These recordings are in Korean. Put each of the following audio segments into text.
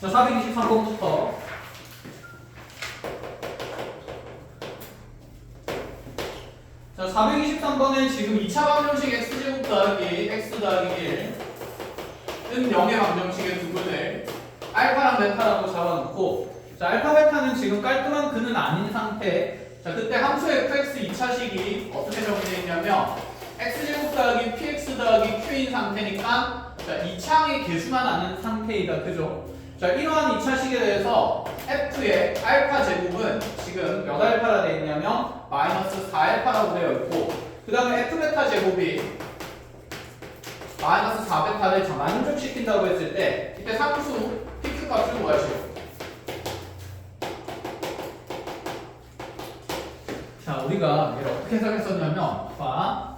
자, 423번부터. 자, 423번에 지금 2차 방정식 x제곱 더하기 x 더하기 1은 0의 방정식의 두분을 알파랑 베타라고 잡아놓고, 자, 알파 베타는 지금 깔끔한 근은 아닌 상태. 자, 그때 함수 fx 2차식이 어떻게 정의되어 있냐면 x제곱 더하기 px 더하기 q인 상태니까, 자, 2차항의 개수만 아는 상태이다. 그죠? 자, 이러한 2차식에 대해서 f의 알파 제곱은 지금 몇 알파라 되어 있냐면 마이너스 4알파라고 되어 있고, 그 다음에 f 베타 제곱이 마이너스 4베타를 만족시킨다고 했을 때 이때 상수 pq 값을 구하시오. 자, 우리가 얘를 어떻게 해석했었냐면, 봐,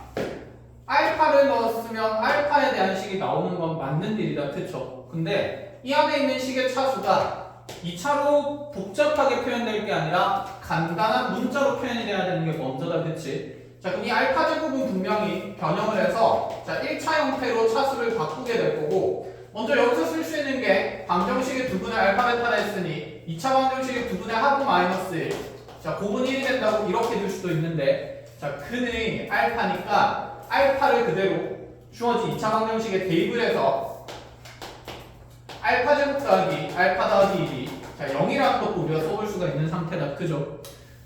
알파를 넣었으면 알파에 대한 식이 나오는 건 맞는 일이다. 그쵸? 근데 이 안에 있는 식의 차수가 2차로 복잡하게 표현될 게 아니라 간단한 문자로 표현이 돼야 되는 게 먼저다. 그치? 자, 그럼 이 알파 제곱은 분명히 변형을 해서, 자, 1차 형태로 차수를 바꾸게 될 거고, 먼저 여기서 쓸 수 있는 게 방정식의 두분의 알파 베타라 했으니 2차 방정식의 두분의 하부 마이너스 1, 자, 곱은 1이 된다고 이렇게 줄 수도 있는데, 자, 근의 알파니까 알파를 그대로 주어진 2차 방정식에 대입을 해서 알파 제곱 더하기 알파 더하기 1이, 자, 0이라는 것도 우리가 써볼 수가 있는 상태다. 그죠?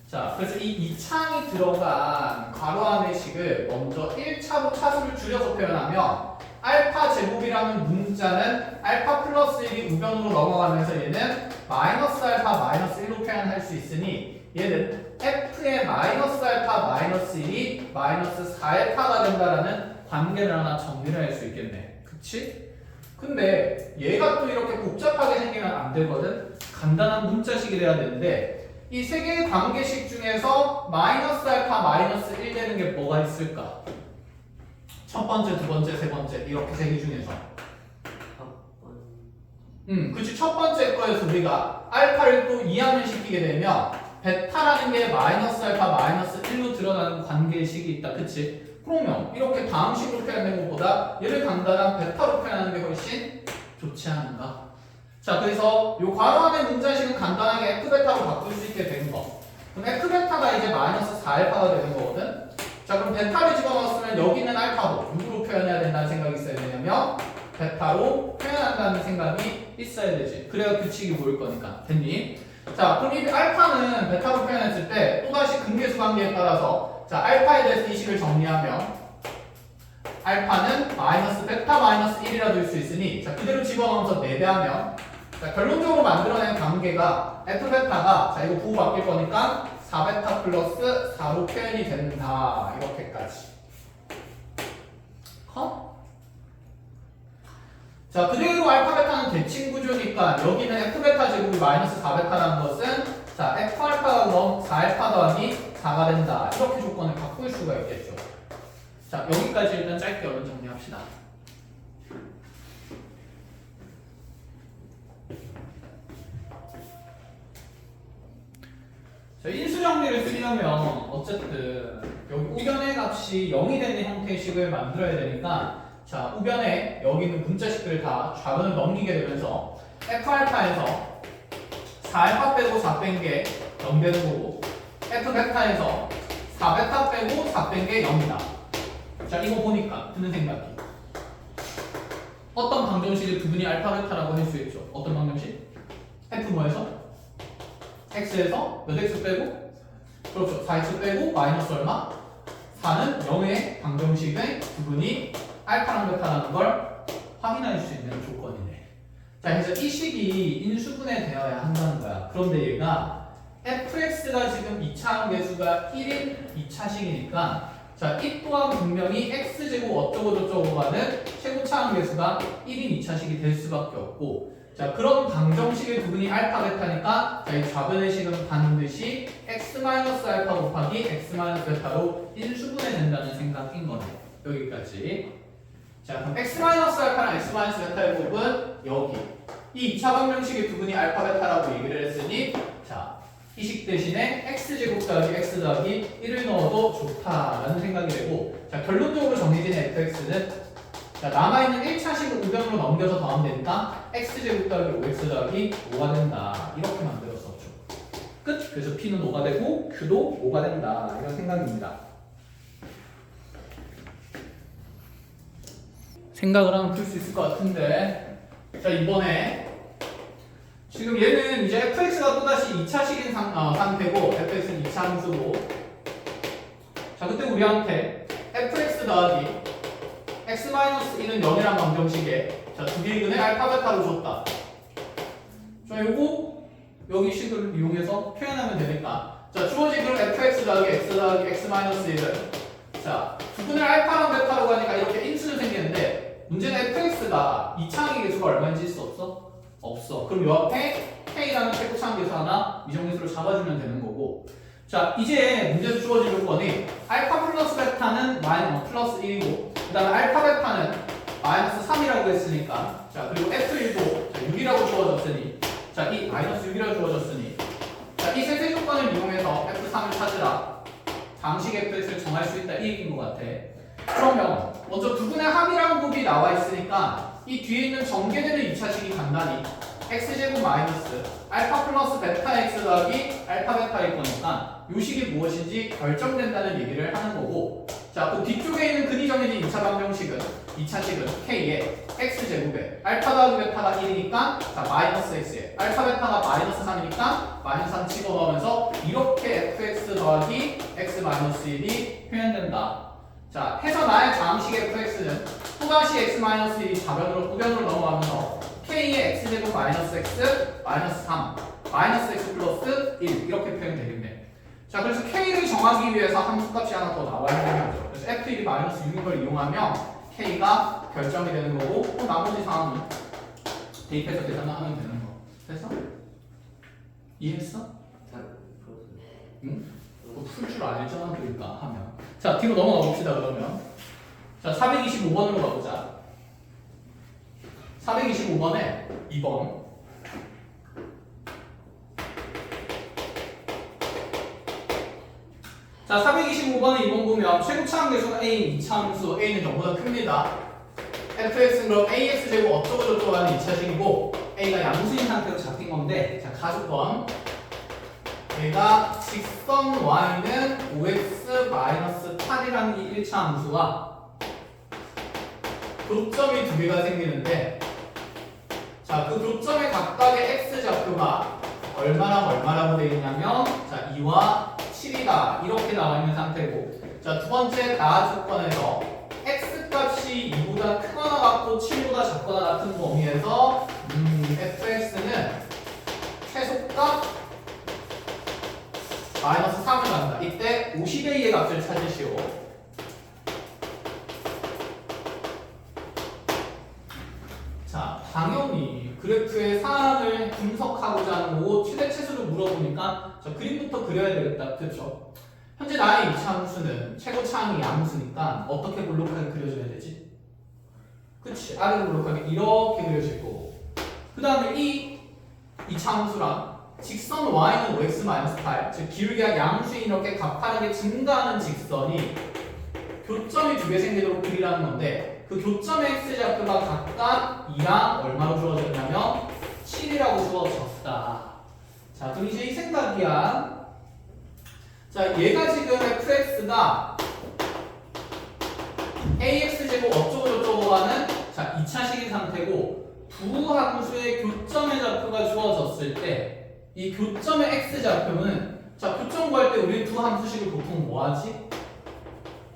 자, 그래서 이 2차항이 들어간 괄호 안의 식을 먼저 1차로 차수를 줄여서 표현하면, 알파 제곱이라는 문자는 알파 플러스 1이 우변으로 넘어가면서 얘는 마이너스 알파 마이너스 1로 표현할 수 있으니, 얘는 f의 마이너스 알파 마이너스 1이 마이너스 4알파가 된다라는 관계를 하나 정리를 할 수 있겠네. 그치? 근데 얘가 또 이렇게 복잡하게 생기면 안 되거든? 간단한 문자식이 돼야 되는데, 이 세 개의 관계식 중에서 마이너스 알파 마이너스 1 되는 게 뭐가 있을까? 첫 번째, 두 번째, 세 번째, 이렇게 세 개 중에서. 그치. 첫 번째 거에서 우리가 알파를 또 이항을 시키게 되면 베타라는 게 마이너스 알파 마이너스 1로 드러나는 관계식이 있다. 그치? 그러면 이렇게 다음 식으로 표현하는 것보다 얘를 간단한 베타로 표현하는 게 훨씬 좋지 않은가? 자, 그래서 요 괄호 안의 문자식은 간단하게 f베타로 바꿀 수 있게 된 거. 그럼 f베타가 이제 마이너스 4알파가 되는 거거든? 자, 그럼 베타를 집어넣었으면 여기 있는 알파도 누구로 표현해야 된다는 생각이 있어야 되냐면 베타로 표현한다는 생각이 있어야 되지. 그래야 규칙이 보일 거니까. 됐니? 자, 그럼 이 알파는 베타로 표현했을 때 또다시 근계수 관계에 따라서, 자, 알파에 대해서 이 식을 정리하면 알파는 마이너스 베타 마이너스 1이라 될 수 있으니, 자, 그대로 집어넣어서 4배하면, 자, 결론적으로 만들어낸 관계가 f베타가, 자, 이거 부호 바뀔 거니까 4베타 플러스 4로 표현이 된다. 이렇게까지. 자, 그대로 알파 베타는 대칭 구조니까 여기는 f베타 제곱이 마이너스 4베타라는 것은, 자, f알파가 4알파 더하기 4가 된다. 이렇게 조건을 바꿀 수가 있겠죠. 자, 여기까지 일단 짧게 얼른 정리합시다. 자, 인수 정리를 쓰려면 어쨌든 여기 우변의 값이 0이 되는 형태의 식을 만들어야 되니까, 자, 우변에 여기 있는 문자식들을 다 좌변을 넘기게 되면서 f알파에서 4알파 빼고 4 뺀 게 0 되는 거고, f베타에서 4베타 빼고 4 뺀 게 0이다. 자, 이거 보니까 드는 생각이, 어떤 방정식의 두분이 알파 베타라고 할 수 있죠. 어떤 방정식? f 뭐에서? x에서 몇 x 빼고? 그렇죠. 4x 빼고 마이너스 얼마? 4는 0의 방정식의 두분이 알파랑 베타라는 걸 확인할 수 있는 조건이네. 자, 그래서 이 식이 인수분해 되어야 한다는 거야. 그런데 얘가 fx가 지금 2차항 계수가 1인 2차식이니까, 자, 이 또한 분명히 x제곱 어쩌고 저쩌고 가는 최고차항 계수가 1인 2차식이 될 수밖에 없고, 자, 그런 방정식의 두분이 알파 베타니까, 자, 이 좌변의 식은 반드시 x-알파 곱하기 x-베타로 인수분해 된다는 생각인 거네. 여기까지. 자, 그럼 x-알파랑 x-베타의 곱은 여기. 이 2차 방정식의 두분이 알파 베타라고 얘기를 했으니, 자, 이 식 대신에 x제곱 더하기 x 더하기 1을 넣어도 좋다라는 생각이 되고, 자, 결론적으로 정리된 fx는, 자, 남아있는 1차식을 우변으로 넘겨서 더하면 되니까 x제곱 더하기 5x 더하기 5가 된다. 이렇게 만들었었죠. 끝! 그래서 p는 5가 되고 q도 5가 된다. 이런 생각입니다. 생각을 하면 풀 수 있을 것 같은데, 자, 이번에 지금 얘는 이제 fx가 또다시 2차식인 상태고 fx는 2차 함수고, 자, 그때 우리한테 fx 더하기 x-1은 0이란 방정식에 자, 두 개의 근의 알파 베타로 줬다. 자, 요거 여기 식을 이용해서 표현하면 되니까, 자, 주어진 그럼 fx 더하기 x 더하기 x-1은 자, 두 근을 알파랑 베타로 가니까 이렇게 인수는 생기는데, 문제는 fx가 이차항의 개수가 얼마인지 수 없어? 없어. 그럼 요 앞에 k라는 최고차항 개수 하나 미정계수로 잡아주면 되는 거고, 자, 이제 문제에서 주어진 요건이 알파 플러스 베타는 플러스 1이고, 그 다음에 알파 베타는 마이너스 3이라고 했으니까, 자, 그리고 f1도 6이라고 주어졌으니, 자, 이 마이너스 6이라고 주어졌으니, 자, 이 세 조건을 이용해서 f3을 찾으라. 방식 fx를 정할 수 있다. 이 얘기인 것 같아. 그러면 먼저 두 분의 합이라는 곱이 나와 있으니까 이 뒤에 있는 전개되는 2차식이 간단히 x제곱 마이너스 알파 플러스 베타 x 더하기 알파 베타일 거니까 이 식이 무엇인지 결정된다는 얘기를 하는 거고, 자, 그 뒤쪽에 있는 근이 정해진 2차 방정식은 2차식은 k에 x제곱에 알파 더하기 베타가 1이니까 자, 마이너스 x에 알파 베타가 마이너스 3이니까 마이너스 3 집어넣으면서 이렇게 fx 더하기 x 마이너스 1이 표현된다. 자, 해서 나의 장식 fx는 또다시 x-1이 우변으로 넘어가면서 k의 x제곱 마이너스 x 마이너스 3 마이너스 x 플러스 1 이렇게 표현되겠네. 자, 그래서 k를 정하기 위해서 함수값이 하나 더 나와야 되는 거죠. 그래서 f1이 마이너스 6인 걸 이용하면 k가 결정이 되는 거고, 또 나머지 상황은 대입해서 계산하면 되는 거. 됐어? 이해했어? 응? 풀 줄 알잖아, 그러니까 하면. 자, 뒤로 넘어가 봅시다. 그러면 자, 425번으로 가보자. 425번에 2번. 자, 425번에 2번 보면 최고차항 계수는 A인 2차 함수 A는 0보다 큽니다. fx는 그럼 ax제곱 어쩌고저쩌고 하는 2차식이고 A가 양수인 상태로 잡힌 건데, 자, 가주권 얘가 직선 y는 5x-8이라는 이 1차 함수와 교점이 두 개가 생기는데, 자, 그 교점의 각각의 x좌표가 얼마라고 되어 있냐면, 자, 2와 7이다 이렇게 나와 있는 상태고, 자, 두 번째 가하 조건에서 x 값이 2보다 크거나 같고 7보다 작거나 같은 범위에서 fx는 최소값 마이너스 3을 갖는다. 이때 50a의 값을 찾으시오. 자, 당연히 그래프의 사항을 분석하고자 하는 거고 최대치수를 물어보니까 자, 그림부터 그려야 되겠다. 그렇죠? 현재 나의 2차 함수는 최고차항이 양수니까 어떻게 블록하게 그려줘야 되지? 그치? 아래로 블록하게 이렇게 그려질 거고, 그 다음에 이 2차 함수랑 직선 y는 5x-8, 즉 기울기가 양수인 이렇게 가파르게 증가하는 직선이 교점이 두 개 생기도록 그리라는 건데, 그 교점의 x좌표가 각각 2랑 얼마로 주어졌냐면 7이라고 주어졌다. 자, 그럼 이제 이 생각이야. 자, 얘가 지금 fx가 ax제곱 어쩌고저쩌고 하는 자, 2차식인 상태고, 두 함수의 교점의 좌표가 주어졌을 때 이 교점의 x좌표는, 자, 교점 구할 때 우리 두 함수식을 보통 뭐 하지?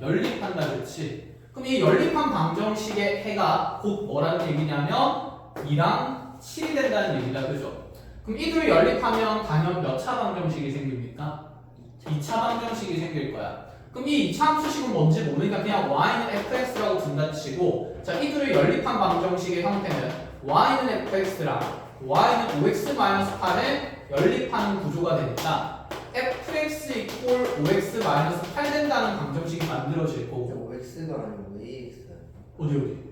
연립한다, 그렇지? 그럼 이 연립한 방정식의 해가 곧 뭐라는 얘기냐면 2랑 7이 된다는 얘기다, 그죠? 그럼 이 둘이 연립하면 단연 몇 차 방정식이 생깁니까? 2차 방정식이 생길 거야. 그럼 이 2차 함수식은 뭔지 모르니까 그냥 y는 fx라고 둔다 치고, 자, 이 둘이 연립한 방정식의 형태는 y는 fx랑 y는 5x-8에 연립하는 구조가 되니까 fx 이꼴 5x-8 된다는 방정식이 만들어질 거고. 5x가 아니고 ax. 어디?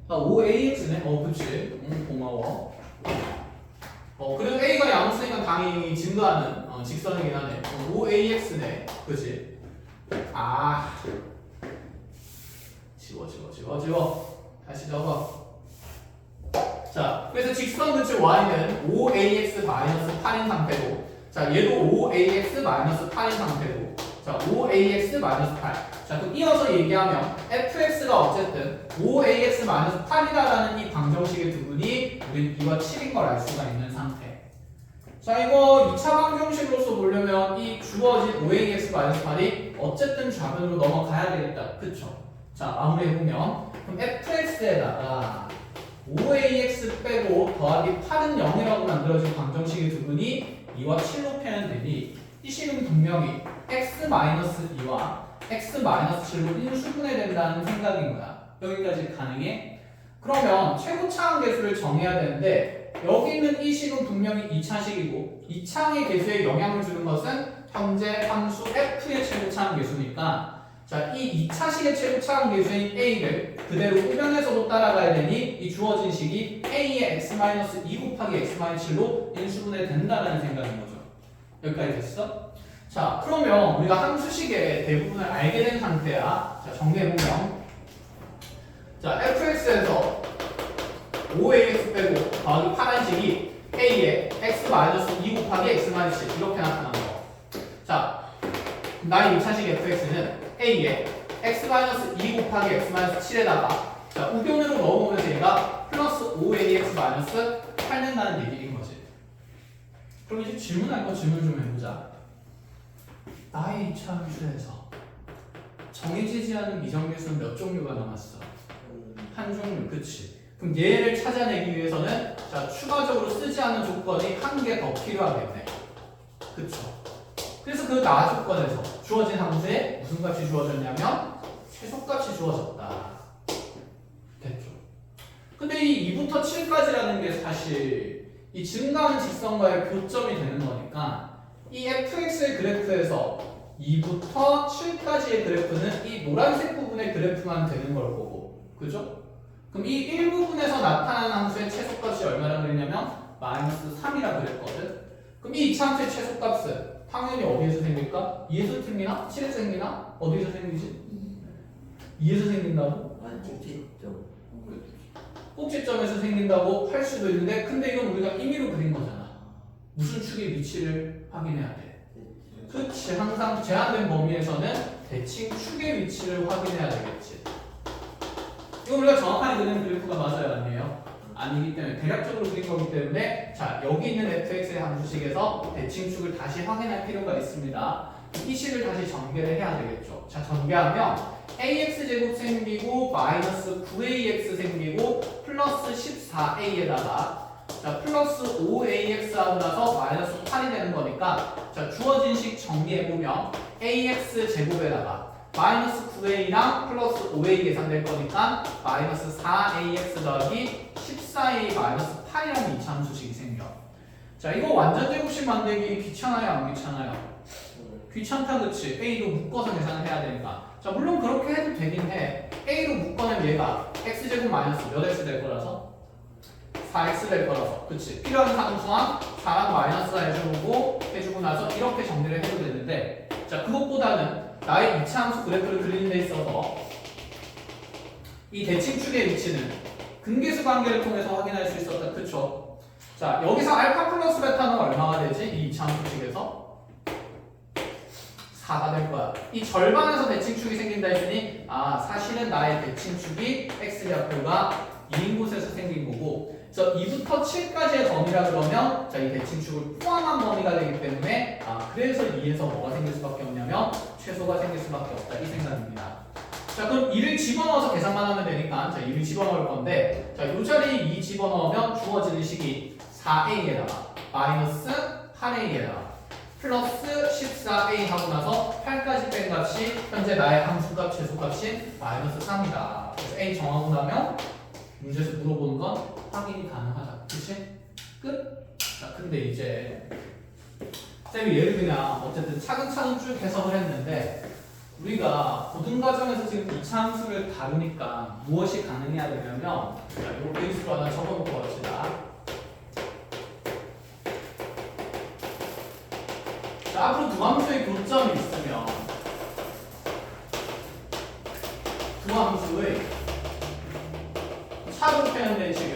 아, 5ax네? 그치. 고마워. 그래도 a가 양수니까 당연히 증가하는 직선이긴 하네. 5ax네. 그치? 지워. 다시 적어. 자, 그래서 직선 그치 y는 5ax-8인 상태고, 자, 얘도 5ax-8인 상태고, 자, 5ax-8. 자, 그럼 이어서 얘기하면 fx가 어쨌든 5ax-8이라는 이 방정식의 두분이 우린 2와 7인 걸 알 수가 있는 상태. 자, 이거 2차 방정식으로서 보려면 이 주어진 5ax-8이 어쨌든 좌변으로 넘어가야 되겠다. 그쵸? 자, 마무리해보면 그럼 fx에다가 5ax 빼고 더하기 8은 0이라고 만들어진 방정식의 두분이 2와 7로 표현되니 이 식은 분명히 x-2와 x-7로 인수분해 된다는 생각인 거야. 여기까지 가능해? 그러면 최고차항 계수를 정해야 되는데 여기 있는 이 식은 분명히 2차식이고 2차항의 계수에 영향을 주는 것은 현재 함수 f의 최고차항 계수니까 자, 이 2차식의 최고차항 계수인 a를 그대로 우변에서도 따라가야 되니 이 주어진 식이 a의 x-2 곱하기 x-7로 인수분해 된다는 생각인 거죠. 여기까지 됐어? 자, 그러면 우리가 함수식의 대부분을 알게 된 상태야. 자, 정리해보면 자, fx에서 5ax 빼고 더하기 8한식이 a의 x-2 곱하기 x-7 이렇게 나타난 거. 자, 나의 2차식 fx는 a의 x-2 곱하기 x-7에다가 자, 우변으로 넣어보면서 얘가 플러스 5ax-8 된다는 얘기인 거지. 그럼 이제 질문할 거 질문 좀 해보자. 나의 2차 함수에서 정해지지 않은 미정계수는 몇 종류가 남았어? 한 종류, 그치? 그럼 얘를 찾아내기 위해서는 자, 추가적으로 쓰지 않은 조건이 한 개 더 필요하겠네. 그쵸? 그래서 그 나 조건에서 주어진 함수에 무슨 값이 주어졌냐면 최소값이 주어졌다. 됐죠? 근데 이 2부터 7까지라는 게 사실 이 증가하는 직선과의 교점이 되는 거니까 이 fx의 그래프에서 2부터 7까지의 그래프는 이 노란색 부분의 그래프만 되는 걸 거고, 그죠? 그럼 이 1부분에서 나타나는 함수의 최소값이 얼마나 그랬냐면 마이너스 3이라 그랬거든. 그럼 이 이차함수의 최소값은 당연히 어디에서 생길까? 2에서 생기나? 7에서 생기나? 어디에서 생기지? 2에서 생긴다고? 꼭지점. 꼭지점에서 생긴다고 할 수도 있는데 근데 이건 우리가 임의로 그린 거잖아. 무슨 축의 위치를 확인해야 돼? 그렇지. 항상 제한된 범위에서는 대칭 축의 위치를 확인해야 되겠지. 이거 우리가 정확하게 그리는 그래프가 맞아요? 아니에요? 아니기 때문에 대략적으로 그린 거기 때문에 자, 여기 있는 fx의 함수식에서 대칭축을 다시 확인할 필요가 있습니다. 이 식을 다시 전개를 해야 되겠죠. 자, 전개하면 ax제곱 생기고 마이너스 9ax 생기고 플러스 14a에다가 자, 플러스 5ax 하고 나서 마이너스 8이 되는 거니까 자, 주어진 식 정리해보면 ax 제곱에다가 마이너스 9a랑 플러스 5a 계산될 거니까 마이너스 4ax 더하기 14a 마이너스 8이라는 이차함수식이 생겨. 자, 이거 완전 제곱식 만들기 귀찮아요? 안 귀찮아요? 귀찮다, 그치? a로 묶어서 계산을 해야 되니까. 자, 물론 그렇게 해도 되긴 해. a로 묶어낸 얘가 x제곱 마이너스 몇 x 될 거라서? 4x 될 거라서. 그치? 필요한 함수항 4랑 마이너스 해주고 나서 이렇게 정리를 해도 되는데 자, 그것보다는 나의 2차 함수 그래프를 그리는 데 있어서 이 대칭축의 위치는 근계수 관계를 통해서 확인할 수 있었다. 그쵸? 자, 여기서 알파 플러스 베타는 얼마가 되지? 이 2차 함수식에서 4가 될 거야. 이 절반에서 대칭축이 생긴다 했으니 아, 사실은 나의 대칭축이 x좌표가 2인 곳에서 생긴 거고 그래서 2부터 7까지의 범위라 그러면 자, 이 대칭축을 포함한 범위가 되기 때문에 아, 그래서 2에서 뭐가 생길 수밖에 없냐면 최소가 생길 수밖에 없다. 이 생각입니다. 자, 그럼 2를 집어넣어서 계산만 하면 되니까 자, 2를 집어넣을 건데 자, 이 자리에 2 집어넣으면 주어지는 식이 4a에다가 마이너스 8a에다가 플러스 14a 하고 나서 8까지 뺀 값이 현재 나의 함수값 최소값인 마이너스 3이다. 그래서 a 정하고 나면 문제에서 물어보는 건 확인이 가능하다. 그치? 끝? 자, 근데 이제 쌤이 얘를 그냥 어쨌든 차근차근 쭉 해석을 했는데 우리가 고등과정에서 지금 2차 함수를 다루니까 무엇이 가능해야 되냐면 자, 이거 베이스로 하나 적어놓고 갑시다. 자, 앞으로 두 함수의 교점이 있으면 두 두 함수의 차로 표현된 식을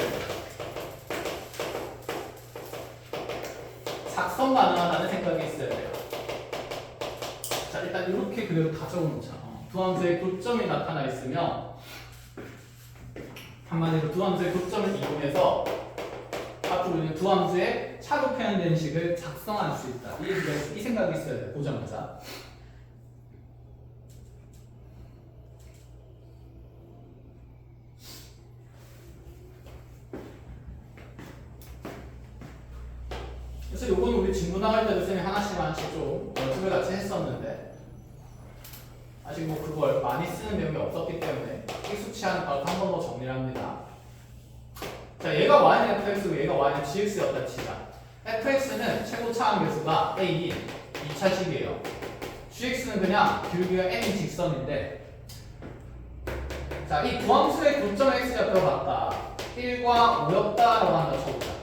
작성 가능하다는 생각이 있어야 돼요. 자, 일단 이렇게 그대로 다 적어놓자. 두 함수의 교점이 나타나 있으면 한마디로 두 함수의 교점을 이용해서 앞으로 있는 두 함수의 차로 표현된 식을 작성할 수 있다. 이 생각이 있어야 돼요. 보자마자. 그래서 요거는 우리 진부 나갈 때도 쌤이 하나씩 좀 연습을 같이 했었는데 아직 뭐 그걸 많이 쓰는 내용이 없었기 때문에 익숙치 않을까 한 번 더 정리를 합니다. 자, 얘가 y는 fx고 얘가 y는 gx였다 치자. fx는 최고 차항 계수가 a인 2차식이에요. gx는 그냥 길이가 n인 직선인데, 자, 이 두 함수의 교점 x좌표가 같다. 1과 5였다라고 한다 쳐보자.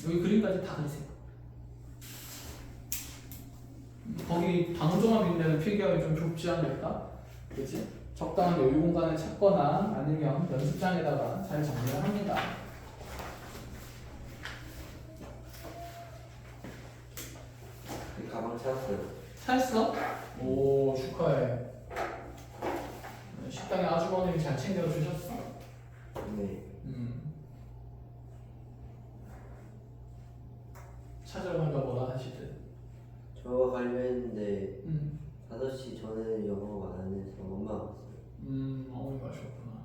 여기 그림까지 다 그리세요. 거기 방종합인데는 필기하기 좀 좁지 않을까? 그치? 적당한 여유 공간을 찾거나 아니면 연습장에다가 잘 정리를 합니다. 가방 찾았어요. 찾았어? 오, 축하해. 식당에 아주머님이 잘 챙겨주셨어? 네. 찾으러 간다 뭐라 하시든. 저 가려고 했는데 5시 전에 영어가 안 해서 엄마가 왔어요. 어머니가 하셨구나.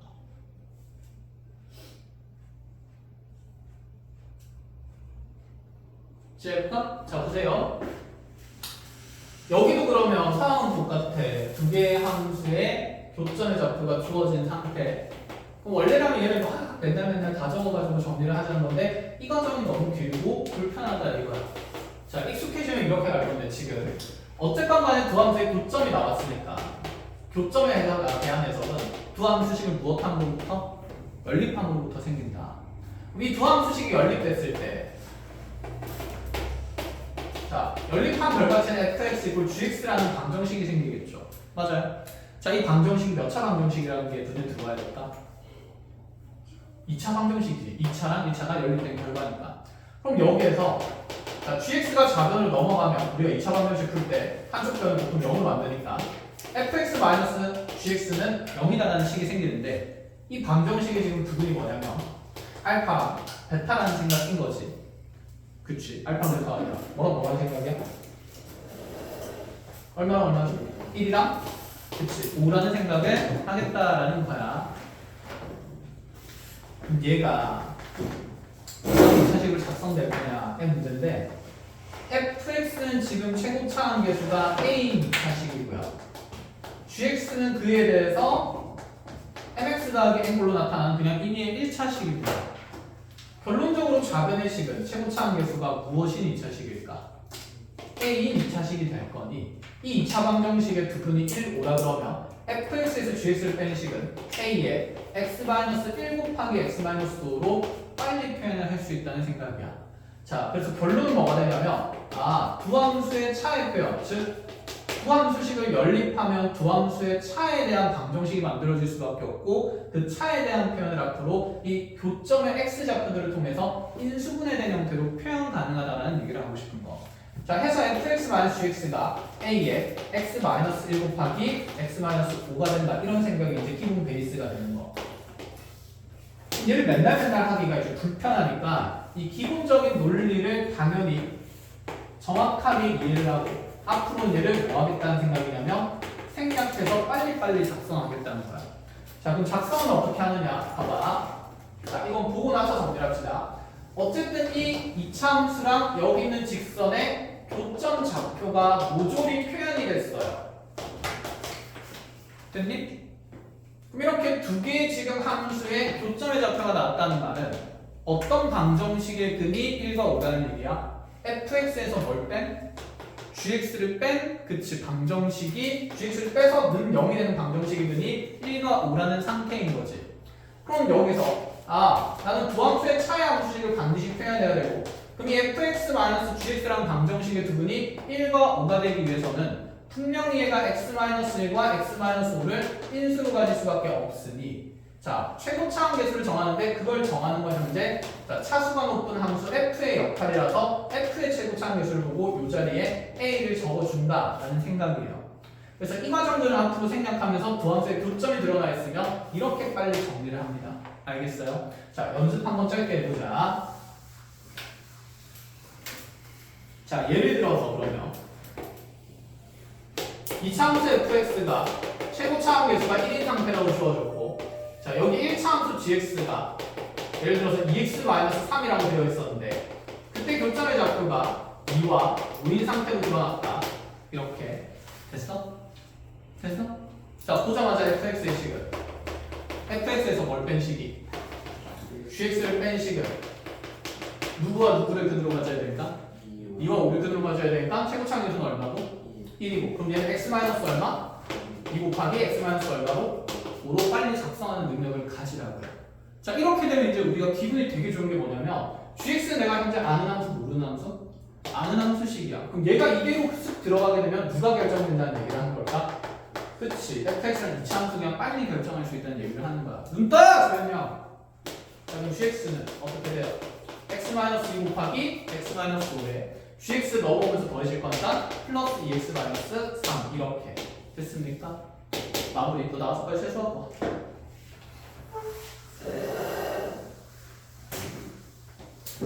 해볼까? 자, 보세요. 여기도 그러면 상황은 똑같아. 두 개의 함수의 교점의 좌표가 주어진 상태. 그럼 원래라면 얘를 막 맨날 다 적어가지고 정리를 하자는 건데 이 과정이 너무 길고 불편하다 이거야. 자, 익숙해지면 이렇게 갈 건데 지금 어쨌건 간에 두 함수의 교점이 나왔으니까 교점에 대한 해석은 두 함수식을 무엇 항으로부터? 연립항으로부터 생긴다. 이 두 함수식이 연립됐을 때 자, 연립한 결과체는 fx 이퀄 gx라는 방정식이 생기겠죠. 맞아요. 자, 이 방정식이 몇 차 방정식이라는 게 눈에 들어와야 될까? 2차 방정식이지. 2차랑 1차가 연립된 결과니까. 그럼 여기에서 자, gx가 좌변을 넘어가면 우리가 2차 방정식 풀 때 한쪽 변을 보통 0으로 만드니까 fx-gx는 0이다라는 식이 생기는데 이 방정식의 지금 부분이 뭐냐면 알파랑 베타라는 생각인 거지. 그치? 알파 베타가 아니라 뭐랑 뭐라는 생각이야? 얼마지? 1이랑? 그치? 5라는 생각을 하겠다라는 거야. 그럼 얘가 어떤 차식으로 작성될 거냐의 문제인데 fx는 지금 최고차항 계수가 a 2차식이고요. gx는 그에 대해서 mx 더하기 n꼴로 나타나는 그냥 인위의 1차식이고요. 결론적으로 좌변의 식은 최고차항 계수가 무엇인 2차식일까? a인 2차식이 될 거니 이 2차 방정식의 부분이 1, 5라 그러면 fx에서 gx를 빼는 식은 a에 x-1 곱하기 x-5로 빨리 표현을 할 수 있다는 생각이야. 자, 그래서 결론은 뭐가 되냐면 두 함수의 차의 표현, 즉 두 함수식을 연립하면 두 함수의 차에 대한 방정식이 만들어질 수밖에 없고 그 차에 대한 표현을 앞으로 이 교점의 x좌표들을 통해서 인수분해 된 형태로 표현 가능하다는 얘기를 하고 싶은 거. 자, 해서 fx-gx가 a에 x-1 곱하기 x-5가 된다. 이런 생각이 이제 기본 베이스가 되는 거. 얘를 맨날 하기가 이제 불편하니까 이 기본적인 논리를 당연히 정확하게 이해를 하고 앞으로 얘를 뭐 하겠다는 생각이냐면 생략해서 빨리빨리 작성하겠다는 거야. 자, 그럼 작성은 어떻게 하느냐? 봐봐. 자, 이건 보고 나서 정리합시다. 어쨌든 이 2차 함수랑 여기 있는 직선의 교점 좌표가 모조리 표현이 됐어요. 됐니? 그럼 이렇게 두 개의 지금 함수의 교점의 좌표가 나왔다는 말은 어떤 방정식의 근이 1과 5라는 얘기야? fx에서 뭘 뺀? gx를 뺀, 그치, 방정식이 gx를 빼서 는 0이 되는 방정식의 근이 1과 5라는 상태인 거지. 그럼 여기서 나는 두 함수의 차의 함수식을 반드시 표현해야 되고 그럼 이 fx-gx랑 방정식의 두 분이 1과 5가 되기 위해서는 분명히 얘가 x-1과 x-5를 인수로 가질 수밖에 없으니 자 최고차항 계수를 정하는데 그걸 정하는 건 현재 자, 차수가 높은 함수 f의 역할이라서 f의 최고차항 계수를 보고 이 자리에 a를 적어준다라는 생각이에요. 그래서 이 과정들을 앞으로 생략하면서 두 함수의 교점이 드러나 있으면 이렇게 빨리 정리를 합니다. 알겠어요? 자 연습 한번 짧게 해보자. 자 예를 들어서 그러면 이 차함수 fx가 최고차항 계수가 1인 상태라고 주어졌고 자 여기 1차 함수 gx가 예를 들어서 2x-3이라고 되어 있었는데 그때 교점의 좌표가 2와 5인 상태로 드러났다. 이렇게 됐어? 됐어? 자 보자마자 fx의 식은 fx에서 뭘 뺀 식이 gx를 뺀 식은 누구와 누구를 근으로 가져야 되니까 2와 5를 근으로 가져야 되니까 최고차항 계수는 얼마고? 1이고 그럼 얘는 x 마이너스 얼마? 2 곱하기 x 마이너스 얼마로? 5로 빨리 작성하는 능력을 가지라고요. 자 이렇게 되면 이제 우리가 기분이 되게 좋은 게 뭐냐면 gx는 내가 현재 아는 함수 모르는 함수? 아는 함수식이야. 그럼 얘가 이대로 쓱 들어가게 되면 누가 결정된다는 얘기를 하는 걸까? 그치 fx랑 2차 함수 그냥 빨리 결정할 수 있다는 얘기를 하는 거야. 눈 떠요! 소연이 형! 자 그럼 gx는 어떻게 돼요? x-2 곱하기 x-5에 gx 넣어보면서 더해질 거니까 플러스 2x-3 이렇게 됐습니까? 마무리 또 5가지 세수하고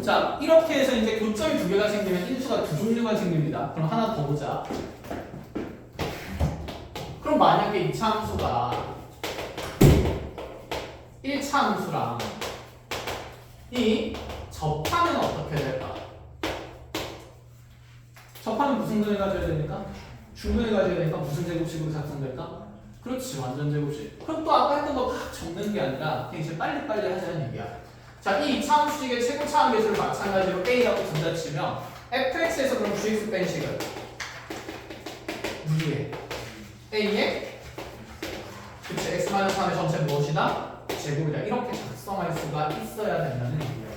자 이렇게 해서 이제 교점이 2개가 생기면 인수가 2종류가 생깁니다. 그럼 하나 더 보자. 그럼 만약에 2차 함수가 1차 함수랑 이 접하면 어떻게 될까? 접하면 무슨 근을 가져야 되니까? 중근을 가져야 되니까 무슨 제곱식으로 작성될까? 그렇지 완전 제곱식. 그럼 또 아까 했던 거 막 적는 게 아니라 그냥 이제 빨리빨리 하자는 얘기야. 자, 이 2차 함수식의 최고차항 계수를 마찬가지로 a라고 둔다 치면 fx에서 그럼 gx 뺀 식은 누구의? a의? 그치 x-3의 전체 무엇이다? 제곱이다. 이렇게 작성할 수가 있어야 된다는 얘기야.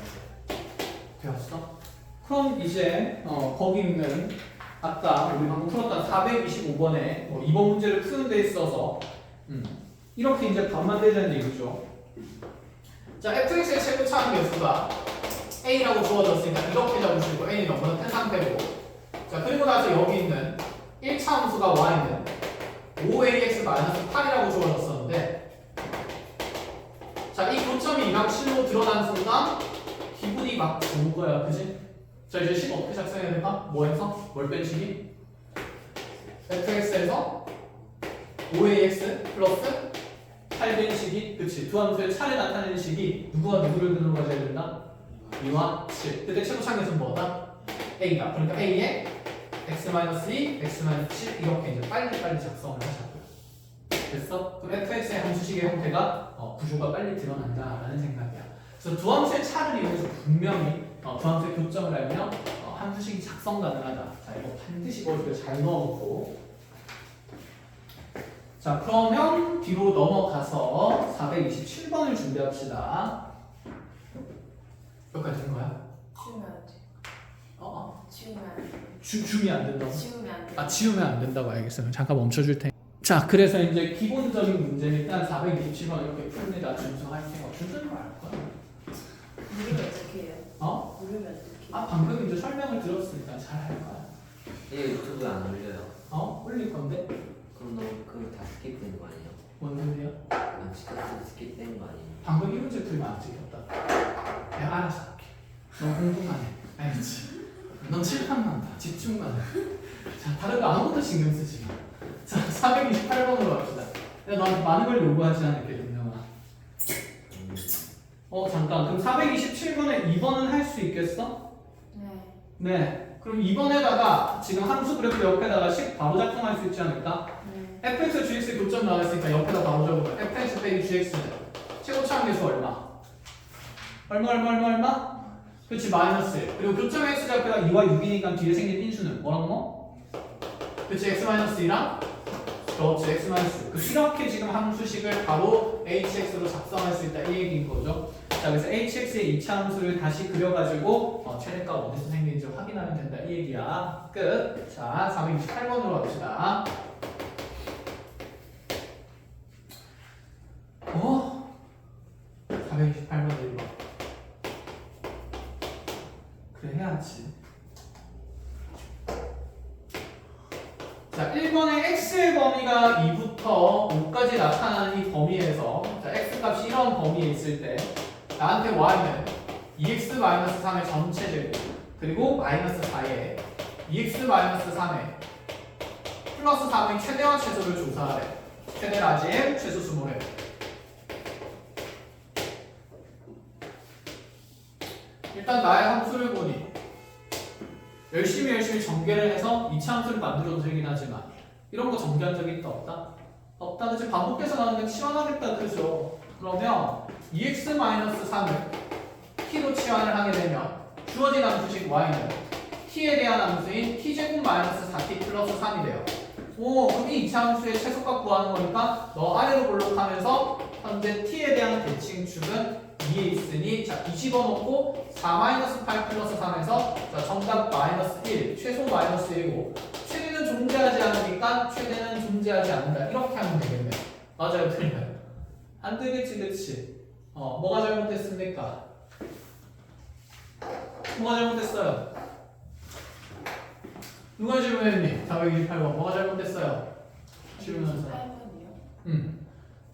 되었어? 그럼 이제 거기 있는 아까 우리 방금 풀었던 425번에 2번 문제를 푸는 데 있어서 이렇게 이제 반만 되자는 얘기죠. 자, fx의 최고차항 계수가 a라고 주어졌으니까 이렇게 잡으시고 a는 0보다 큰 상태고 자 그리고 나서 여기 있는 1차 함수가 y는 5ax-8이라고 주어졌었는데 자, 이 교점이 이각실로 드러난 순간 기분이 막 좋은 거야, 그지? 자, 이제 식 어떻게 작성해야 될까? 뭐 해서? 뭘 뺀 식이? fx에서 5ax 플러스 8뺀 식이 그치? 두 함수의 차례 나타내는 식이 누구와 누구를 근으로 가져야 된다? 2와 7 그때 최고차항 계수는 뭐다? a다. 그러니까 a에 x-2, x-7 이렇게 이제 빨리빨리 작성을 하자고요. 됐어? 그럼 fx의 함수식의 형태가 구조가 빨리 드러난다라는 생각이야. 그래서 두 함수의 차를 이용해서 분명히 두 함수의 교점을 알면 함수식이 작성 가능하다. 자 이거 반드시 머릿속에 잘 넣어놓고 자 그러면 뒤로 넘어가서 427번을 준비합시다. 여기까지 된 거야? 지우면 안 돼. 지우면 안 돼. 줌이 안 된다고? 지우면 안 돼. 아 지우면 안 된다고 알겠어요. 잠깐 멈춰줄 테니. 자 그래서 이제 기본적인 문제는 일단 427번 이렇게 풉니다. 준수 화이팅. 준수는 알 거야. 모르면 어떻게 해요? 모르면 어떻게 해요? 아 방금 이제 설명을 들었으니까 잘 할 거야. 얘 유튜브에 안 올려요. 올릴 건데? 그럼 너 그거 다 스킵되는 거 아니에요? 뭔 소리야? 안 찍혔으면 스킵되는 거 아니에요? 방금 이 문제 풀면 안 찍혔다. 내가 알아서 할게. 넌 공부만 해. 알겠지? 넌 칠판만 봐. 집중만 해. 자 다른 거 아무것도 신경 쓰지 마. 자 428번으로 갑시다. 내가 너한테 많은 걸 요구하지 않을게 윤영아. 잠깐 그럼 427번에 2번은 할 수 있겠어? 네. 네. 그럼 2번에다가 지금 함수 그래프 옆에다가 식 바로 작성할 수 있지 않을까? 네. fx, gx 교점 나와있으니까 옆에다 바로 적어봐. fx 빼기 gx는 최고차항 계수 얼마? 얼마? 그렇지 마이너스 1. 그리고 교점 x 좌표가 2와 6이니까 뒤에 생긴 인수는 뭐라고? 그렇지 x-2랑 그렇지 x-6. 이렇게 지금 함수식을 바로 hx로 작성할 수 있다 이 얘기인 거죠. 자, 그래서 hx의 이차함수를 다시 그려가지고 최대값 어디서 생기는지 확인하면 된다 이 얘기야. 끝. 자, 428번으로 갑시다. 428번 1번. 그래 해야지. 자, 1번의 x의 범위가 2부터 5까지 나타나는 이 범위에서 자, x값이 이런 범위에 있을 때 나한테 y는 2x-3의 전체 제곱 그리고 마이너스 4에 2x-3의 플러스 3의 최대와 최소를 조사하래. 최대 라지엠, 최소 스몰엠. 일단 나의 함수를 보니 열심히 전개를 해서 이차 함수를 만들어도 되긴 하지만 이런 거 전개한 적이 있다 없다? 없다. 그치? 반복해서 나오는 게 치환하겠다. 그죠? 그러면 2x-3을 t로 치환을 하게 되면 주어진 함수식 y는 t에 대한 함수인 t제곱 마이너스 4t 플러스 3이 돼요. 오, 그럼 이 이차 함수의 최소값 구하는 거니까 너 아래로 볼록하면서 현재 t에 대한 대칭축은 2에 있으니 자, 이 집어넣고 4-8 플러스 3에서 자, 정답 마이너스 1, 최소 마이너스 1이고 최대는 존재하지 않으니까 최대는 존재하지 않는다. 이렇게 하면 되겠네. 맞아요, 틀려요? 안 되겠지, 그치? 뭐가 잘못됐습니까? 뭐가 잘못됐어요? 누가 질문했니? 428번 뭐가 잘못됐어요? 질문하면서 8번이요?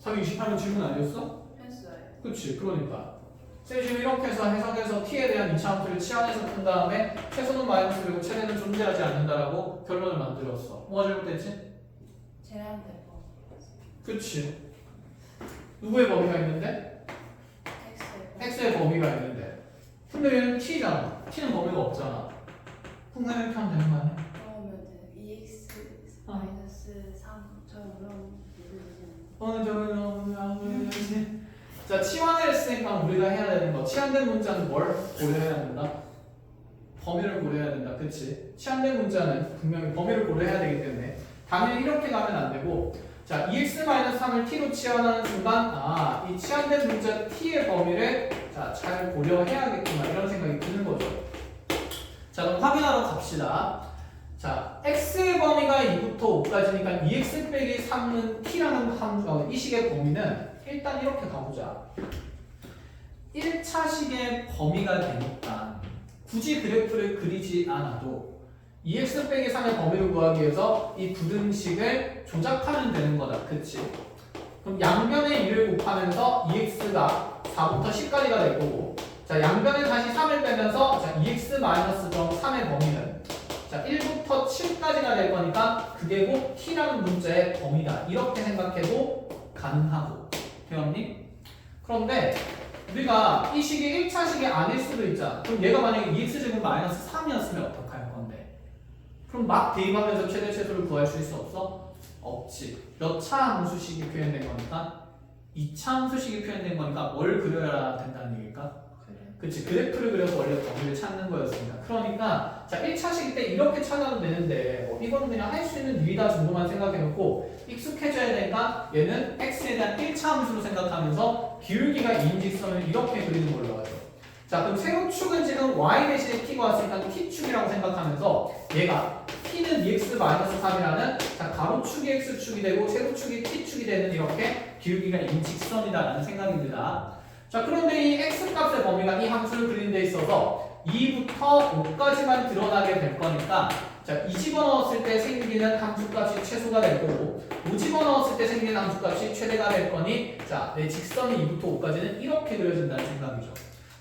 428번 질문 아니었어? 했어요. 그치, 그러니까 쌤이 지금 이렇게 해서 해석해서 t에 대한 이차 함수를 치환해서 푼 다음에 최소는 마이너스이고 최대는 존재하지 않는다라고 결론을 만들었어. 뭐가 잘못됐지? 제한될 거. 그치. 누구의 범위가 있는데? x의 범위가 있는데 근데 얘는 t잖아. t는 범위가 없잖아. 그럼 그냥 이렇게 하면 되는 거 아니야? 그러면 2x 마이너스 3처럼 자, 치환을 했으니까 우리가 해야 되는 거 치환된 문자는 뭘 고려해야 된다? 범위를 고려해야 된다. 그치? 치환된 문자는 분명히 범위를 고려해야 되기 때문에 당연히 이렇게 가면 안 되고 자, 2x-3을 t로 치환하는 순간 이 치환된 문자 t의 범위를 자, 잘 고려해야겠구나 이런 생각이 드는 거죠. 자, 그럼 확인하러 갑시다. 자, x의 범위가 2부터 5까지니까 2x 빼기 3은 t라는 함수, 이 식의 범위는 일단 이렇게 가보자. 1차식의 범위가 되니까 굳이 그래프를 그리지 않아도 2x 빼기 3의 범위를 구하기 위해서 이 부등식을 조작하면 되는 거다. 그치? 그럼 양변에 2를 곱하면서 2x가 4부터 10까지가 될 거고 자, 양변에 다시 3을 빼면서 자, 2x-3의 범위는 자, 1부터 7까지가 될 거니까 그게 곧 t라는 문자의 범위다. 이렇게 생각해도 가능하고. 배웠니? 그런데 우리가 이 식이 1차식이 아닐 수도 있잖아. 그럼 얘가 만약에 2x제곱 마이너스 3이었으면 어떡할 건데? 그럼 막 대입하면서 최대 최소를 구할 수 있어 없어? 없지. 몇 차 함수식이 표현된 거니까? 2차 함수식이 표현된 거니까 뭘 그려야 된다는 얘기일까? 그치, 그래프를 그려서 원래 범위를 찾는 거였습니다. 그러니까 자 1차식 때 이렇게 찾아도 되는데 이거는 그냥 할 수 있는 일이다 정도만 생각해놓고 익숙해져야 되니까 얘는 x에 대한 1차 함수로 생각하면서 기울기가 2인 직선을 이렇게 그리는 걸로 하죠. 자, 그럼 세로축은 지금 y 대신에 t가 왔으니까 t축이라고 생각하면서 얘가 t는 2x-3이라는 자, 가로축이 x축이 되고 세로축이 t축이 되는 이렇게 기울기가 2인 직선이다라는 생각입니다. 자, 그런데 이 x값의 범위가 이 함수를 그리는 데 있어서 2부터 5까지만 드러나게 될 거니까 자, 2 집어넣었을 때 생기는 함수값이 최소가 될 거고 5 집어넣었을 때 생기는 함수값이 최대가 될 거니 자, 내 직선이 2부터 5까지는 이렇게 그려진다는 생각이죠.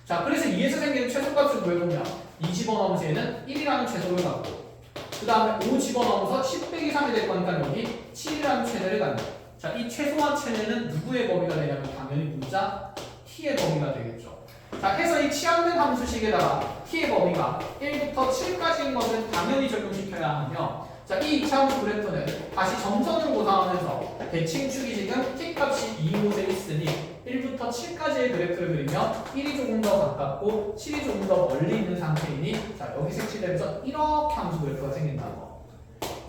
자, 그래서 2에서 생기는 최소값을 구해보면 2 집어넣으면서 얘는 1이라는 최소를 갖고 그 다음에 5 집어넣어서 10 빼기 3이 될 거니까 여기 7이라는 최대를 갖는 자, 이 최소와 최대는 누구의 범위가 되냐면 당연히 문자 t의 범위가 되겠죠. 자, 해서 이 치환된 함수식에다가 t의 범위가 1부터 7까지인 것은 당연히 적용시켜야 하며 자, 이 2차 함수 그래프는 다시 점선을 고사하면서 대칭축이 지금 t값이 2곳에 있으니 1부터 7까지의 그래프를 그리면 1이 조금 더 가깝고 7이 조금 더 멀리 있는 상태이니 자, 여기 색칠되면서 이렇게 함수 그래프가 생긴다고.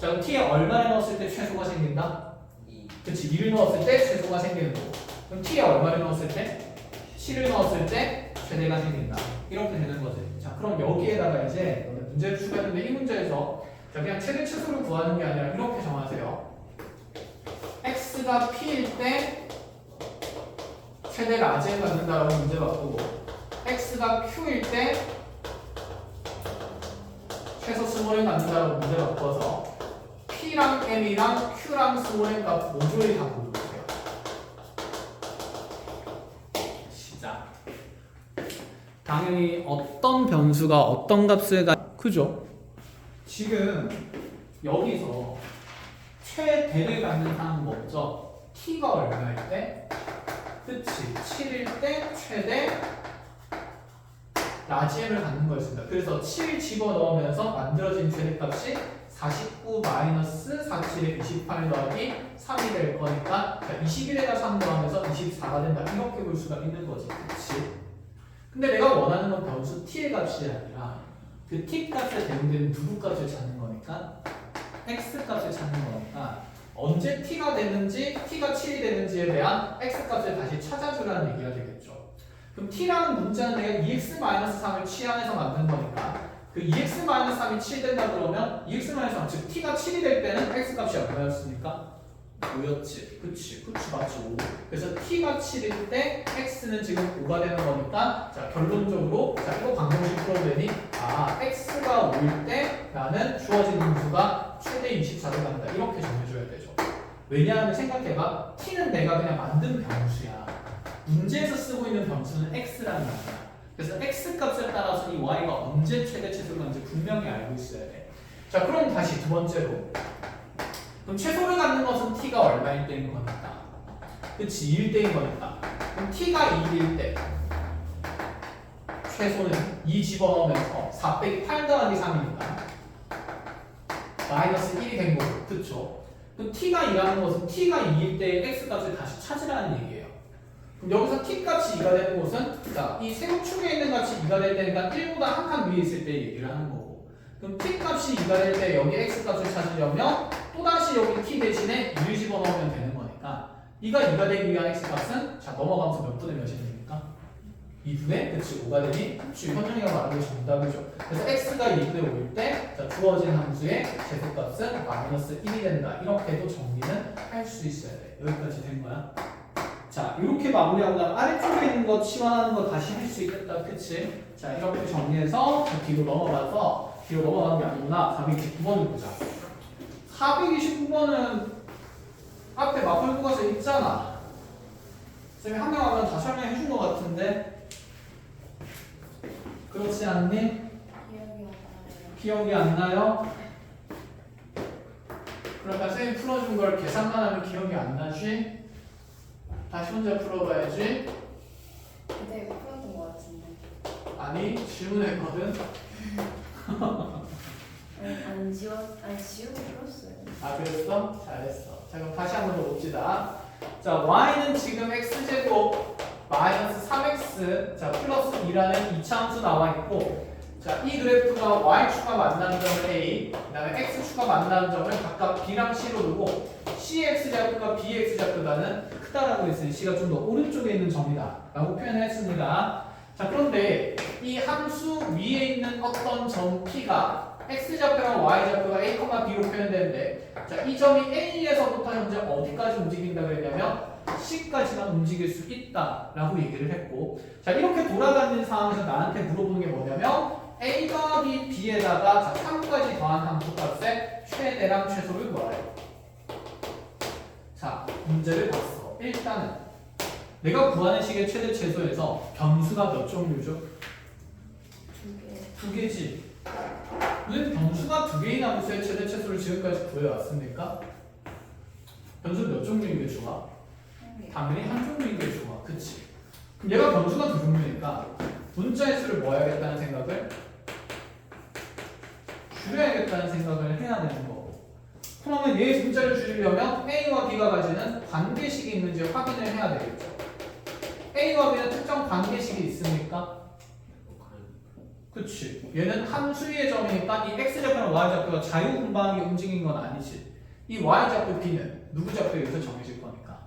자, 그럼 t에 얼마를 넣었을 때 최소가 생긴다? 2. 그치, 2를 넣었을 때 최소가 생기는 거고 그럼 t에 얼마를 넣었을 때? 7을 넣었을 때 최대가 생긴다. 이렇게 되는 거지. 자, 그럼 여기에다가 이제 너네 문제를 추가했는데 이 문제에서 자, 그냥 최대 최소를 구하는 게 아니라 이렇게 정하세요. x가 p일 때 최대 라지에 갖는다라고 문제 바꾸고 x가 q일 때 최소 스몰을 갖는다라고 문제 바꿔서 p랑 m이랑 q랑 스몰의 값 모조리 다 고르세요. 시작. 당연히 어떤 변수가 어떤 값을 그죠? 지금 여기서 최대를 갖는 상황 뭐죠? t가 얼마일 때? 그치, 7일 때 최대 라지엠을 갖는 거였습니다. 그래서 7 집어넣으면서 만들어진 최대값이 49 마이너스 47에 28 더하기 3이 될 거니까 21에다 3 더하면서 24가 된다. 이렇게 볼 수가 있는 거지. 그치? 근데 내가 원하는 건 변수 t의 값이 아니라 그 t 값에 대응되는 누구 값을 찾는 거니까 x 값을 찾는 거니까 언제 t가 되는지 t가 7이 되는지에 대한 x 값을 다시 찾아주라는 얘기가 되겠죠. 그럼 t라는 문자는 내가 2x-3을 취한해서 만든 거니까 그 2x-3이 7 된다 그러면 2x-3 즉 t가 7이 될 때는 x 값이 얼마였습니까? 5였지. 그치 맞지 5. 그래서 t가 7일 때 x는 지금 5가 되는 거니까 자 결론적으로 자 이거 방정식 풀어도 되니 x가 5일 때 나는 주어진 함수가 최대 24를 갖는다. 이렇게 정해줘야 되죠. 왜냐하면 생각해봐. t는 내가 그냥 만든 변수야. 문제에서 쓰고 있는 변수는 x라는 말이야. 그래서 x 값에 따라서 이 y가 언제 최대 최소를 갖는지 분명히 알고 있어야 돼. 자 그럼 다시 두 번째로 그럼 최소를 갖는 것은 t가 얼마일 때인 거니까 그치 2일 때인 거니까 그럼 t가 2일 때 최소는 2 집어넣으면서 4 빼기 8 더하기 3이니까 마이너스 1이 된 거고 그쵸? 그럼 t가 2라는 것은 t가 2일 때의 x값을 다시 찾으라는 얘기예요. 그럼 여기서 t값이 2가 되는 곳은 이 세로축에 있는 값이 2가 될 때니까 1보다 한 칸 위에 있을 때 얘기를 하는 거고 그럼 t값이 2가 될 때 여기 x값을 찾으려면 또다시 여기 t 대신에 2를 집어넣으면 되는 거니까 2가 되기 위한 x값은 자 넘어가면서 몇 분의 몇이 됩니까? 2분의 그치 5가 되니 그치 현정이가 말한 게 정답이죠. 그래서 x가 2분의 5일 때 자, 주어진 함수의 제곱값은 마이너스 1이 된다. 이렇게도 정리는 할 수 있어야 돼. 여기까지 된 거야. 자 이렇게 마무리하고 나면 아래쪽에 있는 거 치환하는 거 다시 할 수 있겠다. 그치? 자 이렇게 정리해서 뒤로 넘어가서 뒤로 넘어가는 게 아니구나. 429번을 보자. 429번은 앞에 마플 교과서 있잖아. 쌤이 한 명 하면 다 설명해 준 것 같은데 그렇지 않니? 기억이 안 나요? 그러니까 쌤이 풀어준 걸 계산만 하면 기억이 안 나지? 다시 혼자 풀어봐야지. 그때 풀었던 것 같은데. 아니 질문했거든. 아니 지우고 풀었어요. 아 그랬어? 잘했어. 자 그럼 다시 한번 더 봅시다. 자 y는 지금 x제곱 마이너스 3x 자 플러스 2라는 2차함수 나와 있고 자 이 그래프가 y축과 만나는 점을 a 그 다음에 x축과 만나는 점을 각각 b랑 c로 두고 cx좌표가 bx좌표보다는 크다라고 했으니 c가 좀 더 오른쪽에 있는 점이다 라고 표현을 했습니다. 자 그런데 이 함수 위에 있는 어떤 점 p가 x좌표랑 y좌표가 a, b로 표현되는데 자 이 점이 a에서부터 현재 어디까지 움직인다 그랬냐면 c까지만 움직일 수 있다 라고 얘기를 했고 자 이렇게 돌아가는 상황에서 나한테 물어보는 게 뭐냐면 a 더하기 b에다가 자 3까지 더한 함수값의 최대랑 최소를 구하래요. 자 문제를 봤어. 일단은 내가 구하는 식의 최대 최소에서 변수가 몇 종류죠? 두 개지. 우리는 변수가 두 개인 함수의 최대 최소를 지금까지 구해왔습니까? 변수 몇 종류인 게 좋아? 당연히 한 종류인 게 좋아. 그치? 그럼 얘가 변수가 두 종류니까 문자의 수를 뭐 해야겠다는 생각을? 줄여야겠다는 생각을 해야 되는 거고 그러면 얘의 문자를 줄이려면 A와 B가 가지는 관계식이 있는지 확인을 해야 되겠죠. A와 B는 특정 관계식이 있습니까? 그치. 얘는 함수의 점이니까 이 x좌표랑 y좌표가 자유분방하게 움직인 건 아니지. 이 y좌표 b는 누구 좌표에 의해서 정해질 거니까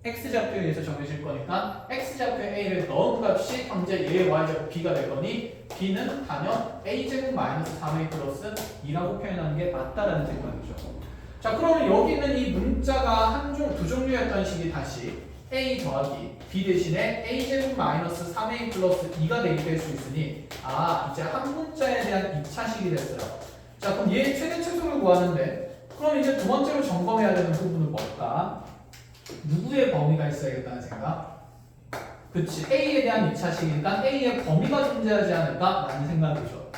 x좌표에 의해서 정해질 거니까 x좌표에 a를 넣은 값이 현재 얘의 y좌표 b가 될 거니 b는 단연 a제곱 마이너스 3a 플러스 2라고 표현하는 게 맞다라는 생각이죠. 자, 그러면 여기 있는 이 문자가 두 종류였던 식이 다시 a 더하기 b 대신에 a제곱 마이너스 3a 플러스 2가 대입될 수 있으니 이제 한 문자에 대한 2차식이 됐어요. 자, 그럼 얘의 최대 최소를 구하는데 그럼 이제 두 번째로 점검해야 되는 부분은 뭘까? 누구의 범위가 있어야겠다는 생각? 그치, A에 대한 2차식이니까 A의 범위가 존재하지 않을까? 라는 생각이죠.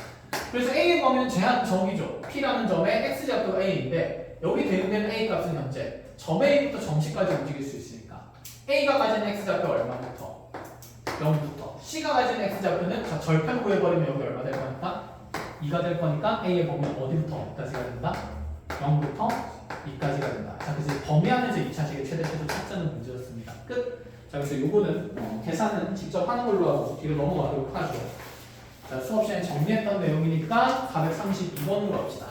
그래서 A의 범위는 제한 정이죠. P라는 점에 X좌표 A인데 여기 대응되는 A 값은 현재 점 A부터 점 C까지 움직일 수 있으니까 A가 가진 X좌표 얼마부터? 0부터 C가 가진 X좌표는 절편 구해버리면 여기 얼마 될 거니까? 2가 될 거니까 A의 범위는 어디부터 어디까지가 된다? 0부터 2까지가 된다. 자, 그래서 범위 안에서 2차식의 최대 최소 찾자는 문제였습니다. 끝. 자, 그래서 요거는 계산은 직접 하는 걸로 하고 뒤로 넘어가도록 하죠. 자, 수업 시간에 정리했던 내용이니까 432번으로 갑시다.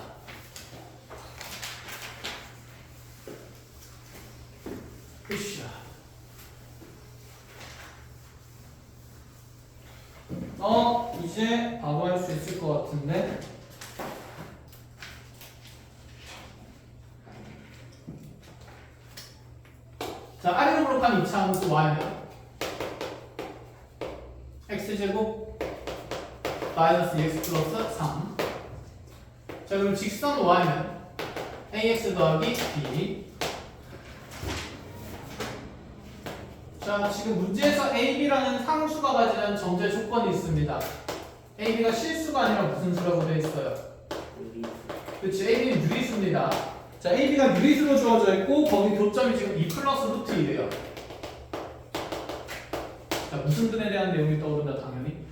으쌰. 이제 바로 할 수 있을 것 같은데. 자, 아래로 그룹한 2차 함수 y는 x제곱 마이너스 2x 플러스 3. 자, 그럼 직선 y는 ax 더하기 b. 자, 지금 문제에서 ab라는 상수가 가지는 전제 조건이 있습니다. ab가 실수가 아니라 무슨 수라고 되어 있어요? 그렇지, ab는 유리수입니다. 자, AB가 유리수로 주어져 있고 거기 교점이 지금 2 플러스 루트 1이에요. 자, 무슨 근에 대한 내용이 떠오른다 당연히?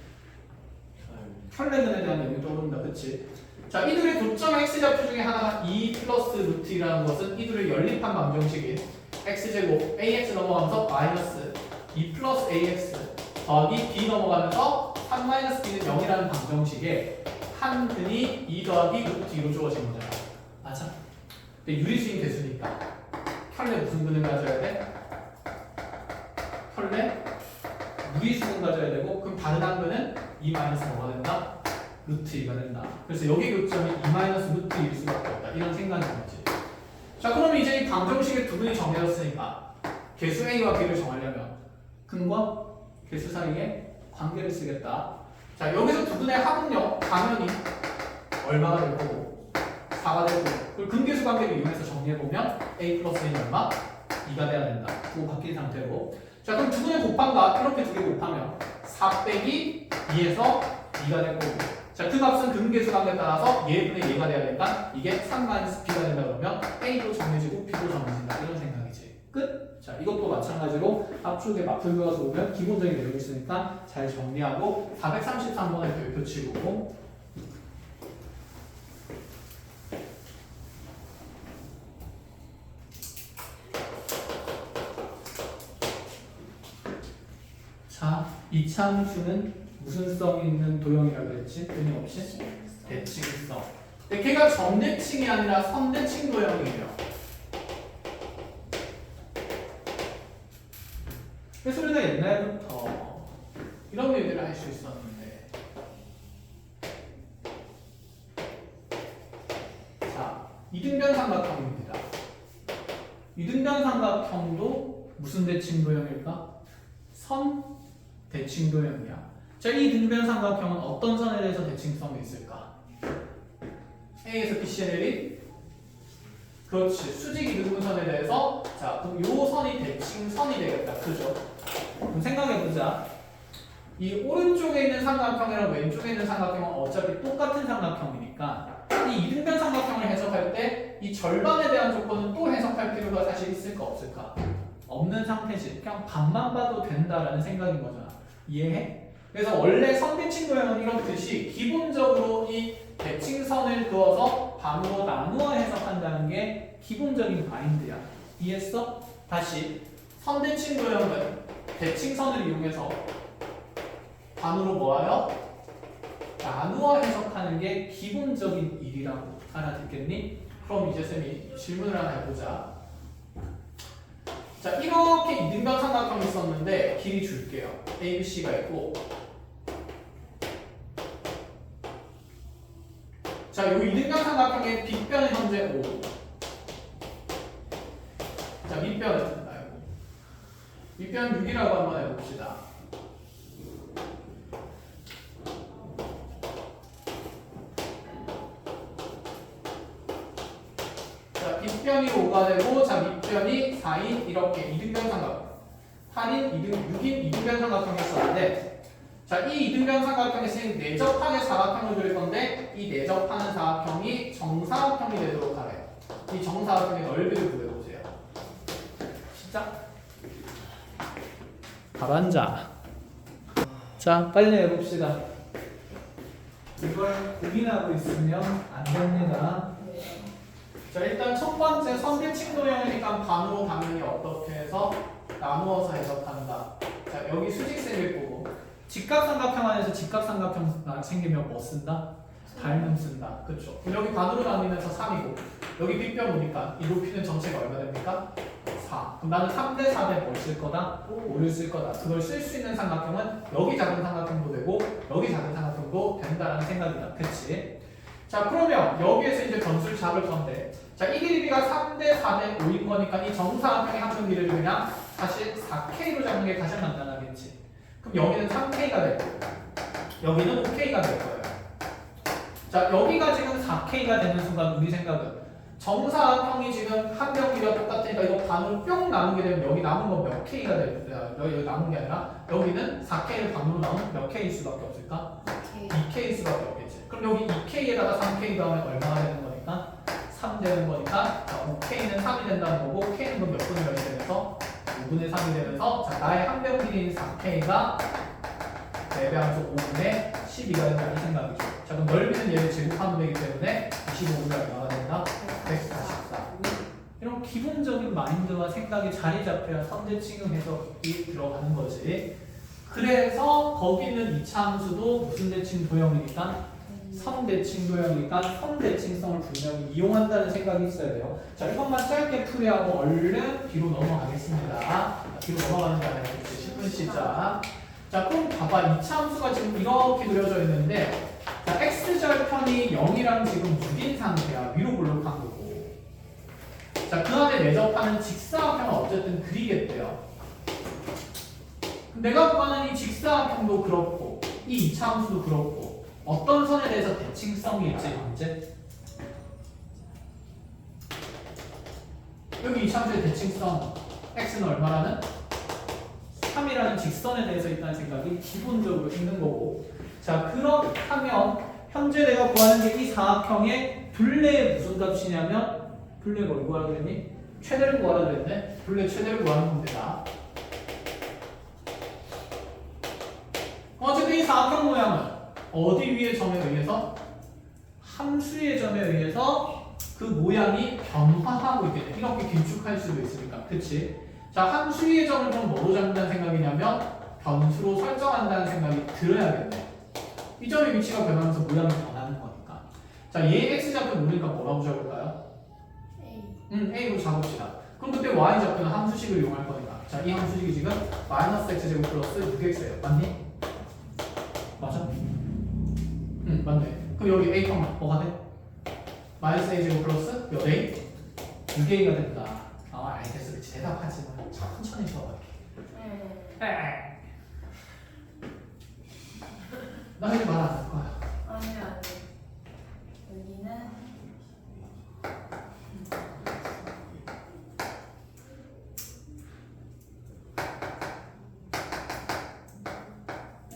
혈례근에 대한 내용이 떠오른다. 그치? 자, 이들의 교점 x좌표 중에 하나가 2 플러스 루트 2라는 것은 이들의 연립한 방정식인 x제곱 ax 넘어가면서 마이너스 2 플러스 ax 더하기 b 넘어가면서 3 마이너스 b는 0이라는 방정식에 한 근이 2 더하기 루트 2로 주어진 거잖아. 맞아? 근데 유리수인 개수니까 혈례 무슨 근을 가져야 돼? 혈례 무리수근 가져야 되고 그럼 다른 한 근은 2 마이너스 뭐가 된다? 루트 2가 된다. 그래서 여기 교점이 2 마이너스 루트 2일 수밖에 없다. 이런 생각인 거지. 자, 그러면 이제 이 방정식의 두 근이 정해졌으니까 개수 A와 B를 정하려면 근과 개수 사이에 관계를 쓰겠다. 자, 여기서 두 근의 합은요 당연히 얼마가 될 거고 4가 될 거고 그리고 근계수 관계를 이용해서 정리해보면 A 플러스 A는 얼마? 2가 돼야 된다. 그거 바뀐 상태로. 자, 그럼 두 근의 곱한가 이렇게 두 개 곱하면 4 빼기 2에서 2가 될 거고 자, 그 값은 근계수 관계에 따라서 얘분의 얘가 돼야 되니까 이게 3-b가 된다 그러면 A도 정해지고 B도 정해진다. 이런 생각이지. 끝? 자, 이것도 마찬가지로 앞쪽에 맞풀교가 들어오면 기본적인 내용이 있으니까 잘 정리하고 433번의 별표 치고 자, 이차함수는 무슨 성이 있는 도형이라고 그랬지? 끊임없이? 대칭성. 근데 걔가 점대칭이 아니라 선대칭 도형이에요. 그래서 우리가 옛날부터 이런 얘기를 할 수 있었는데 자, 이등변 삼각형입니다. 이등변 삼각형도 무슨 대칭 도형일까? 선 대칭 도형이야. 자, 이 등변 삼각형은 어떤 선에 대해서 대칭성이 있을까? A에서 BC에 내린 그렇지, 수직 이등분선에 대해서 자, 그럼 요 선이 대칭선이 되겠다. 그죠? 그럼 생각해보자. 이 오른쪽에 있는 삼각형이랑 왼쪽에 있는 삼각형은 어차피 똑같은 삼각형이니까 이 이등변 삼각형을 해석할 때 이 절반에 대한 조건은 또 해석할 필요가 사실 있을까 없을까? 없는 상태지. 그냥 반만 봐도 된다라는 생각인 거잖아. 이해해? 그래서 원래 선대칭 도형은 이렇듯이 기본적으로 이 대칭선을 그어서 반으로 나누어 해석한다는 게 기본적인 마인드야. 이해했어? 다시 선대칭 도형은 대칭선을 이용해서 반으로 뭐하여? 나누어 해석하는 게 기본적인 일이라고 알아듣겠니? 그럼 이제 쌤이 질문을 하나 해보자. 자, 이렇게 이등변 삼각형이 있었는데 길이 줄게요. A, B, C가 있고 자, 여기 이등변 삼각형의 빗변은 현재 5. 자, 밑변은 아이고. 밑변 6이라고 한번 해봅시다. 자, 빗변이 5가 되고, 자, 밑변이 4인 이렇게 이등변 삼각형. 8인, 6인 이등변 삼각형이 있었는데, 자, 이 이등변 삼각형에서 내접하게 사각형을 그릴 건데, 이 내접하는 사각형이 정사각형이 되도록 하래요. 이 정사각형의 넓이를 구해보세요. 진짜? 답안자. 자, 빨리 해봅시다. 이걸 고민하고 있으면 안 됩니다. 자, 일단 첫 번째 선대칭 도형이니까 반으로 당연히 어떻게 해서 나누어서 해석한다. 자, 여기 수직색일 거고 직각삼각형 안에서 직각삼각형 생기면 뭐 쓴다? 닮음 쓴다. 그쵸? 그럼 여기 반으로 나뉘면서 3이고 여기 빗변 오니까 이 높이는 전체가 얼마 됩니까? 4. 그럼 나는 3대 4대 뭘 쓸 거다? 5를 쓸 거다. 그걸 쓸 수 있는 삼각형은 여기 작은 삼각형도 되고 여기 작은 삼각형도 된다라는 생각이다. 그치? 자, 그러면 여기에서 이제 변수를 잡을 건데 자, 이 길이가 3대 4대 5인 거니까 이 정사각형의 합성 길이를 그냥 사실 4K로 잡는 게 가장 간단하겠지. 그럼 여기는 3K가 될 거고 여기는 5K가 될 거예요. 자, 여기가 지금 4K가 되는 순간 우리 생각은 정사각형이 지금 한 변 길이가 똑같으니까 이거 반으로 뿅 나누게 되면 여기 남은 건 몇 K가 될까? 여기 남은 게 아니라 여기는 4K를 반으로 나누면 몇 K일 수밖에 없을까? 2K일 수밖에 없겠지. 그럼 여기 2K에다가 3K 더하면 얼마가 되는 거니까? 3 되는 거니까 자, 5K는 3이 된다는 거고 K는 그럼 몇 분의 1이 되면서 5분의 3이 되면서 자, 나의 한 변 길이인 4K가 4배함수 5분의 12가 된다는 생각이죠. 자, 그럼 넓이는 얘를 제곱하면 되기 때문에 25분의 얼마가 된다? 144. 이런 기본적인 마인드와 생각이 자리 잡혀야 선대칭형 해석이 들어가는 거지. 그래서 거기 있는 이차 함수도 무슨 대칭 도형이니까 선대칭 도형이니까 선대칭성을 분명히 이용한다는 생각이 있어야 돼요. 자, 이것만 짧게 풀이하고 얼른 뒤로 넘어가겠습니다. 뒤로 넘어가는 게 아니라 10분 시작. 자, 그럼 봐봐. 이차 함수가 지금 이렇게 그려져 있는데 자, x절편이 0이랑 지금 6인 상태야. 위로 볼록한 거고. 자, 그 안에 내접하는 직사각형은 어쨌든 그리겠대요. 내가 구하는 이 직사각형도 그렇고 이 이차함수도 그렇고 어떤 선에 대해서 대칭성이 있지 문제? 여기 이차함수의 대칭성 x는 얼마라는? 3이라는 직선에 대해서 있다는 생각이 기본적으로 있는 거고 자, 그렇다면 현재 내가 구하는 게 이 사각형의 둘레의 무슨 값이냐면 둘레가 뭘 구하라 그랬니? 최대를 구하라 그랬네? 둘레 최대를 구하는 겁니다. 어쨌든 이 사각형 모양은 어디 위의 점에 의해서? 함수의 점에 의해서 그 모양이 변화하고 있겠네. 이렇게 길쭉할 수도 있으니까. 그치? 자, 함수 위의 점을 좀 뭐로 잡는다는 생각이냐면 변수로 설정한다는 생각이 들어야겠네. 이 점의 위치가 변하면서 모양이 변하는 거니까. 자, 얘 x좌표 모르니까 뭐라고 적을까요? A로 잡읍시다. 그럼 그때 y좌표는 함수식을 이용할 거니까. 자, 이 함수식이 지금 마이너스 x제곱 플러스 6x예요. 맞니? 맞아? 응, 맞네. 그럼 여기 a 뭐가 돼? 마이너스 a제곱 플러스 몇 a? 6a가 된다. 아, 알겠어. 그치. 대답하지 마. 천천히 적어볼게. 나 이제 말 안 할 거야. 아니 여기는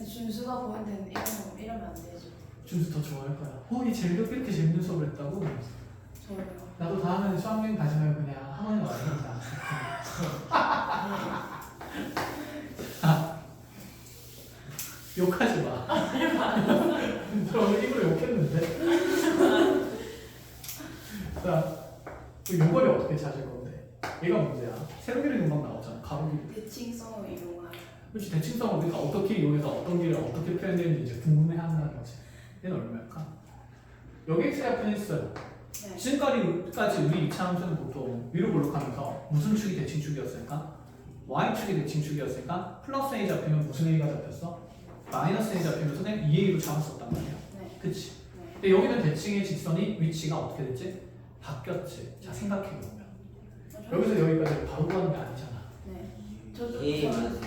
준수가 보이는데 이러면 안 되죠. 준수 더 좋아할 거야. 이 젤도 이렇게 재밌는 수업을 했다고? 저요. 나도 다음에는 수학여행 가지 말고 그냥 학원에 와야겠다. 욕하지 마. 저 오늘 입으로 욕했는데. 자, 그 요거를 어떻게 찾을 건데? 얘가 문제야. 세로길이 금방 나오잖아. 가로길이. 대칭성을 이용하여. 그렇지. 대칭성을 우리가 어떻게 이용해서 어떤 길을 어떻게 표현되는지 이제 궁금해한다는 거지. 얘는 얼마일까? 여기 x좌표는 있어요. 네. 지금까지 우리 이차 함수는 보통 위로 볼록하면서 무슨 축이 대칭축이었을까? 잡혔으니까 y축이 대칭축이었으니까 플러스 a 잡히면 무슨 a가 잡혔어? 마이너스 a 잡히면 선생님 2a로 잡았었단 말이야. 네. 그치? 네. 근데 여기는 대칭의 직선이 위치가 어떻게 됐지? 바뀌었지. 자 생각해보면 여기서 여기까지 바로 가는 게 아니잖아. 네. 저도 A 마이너스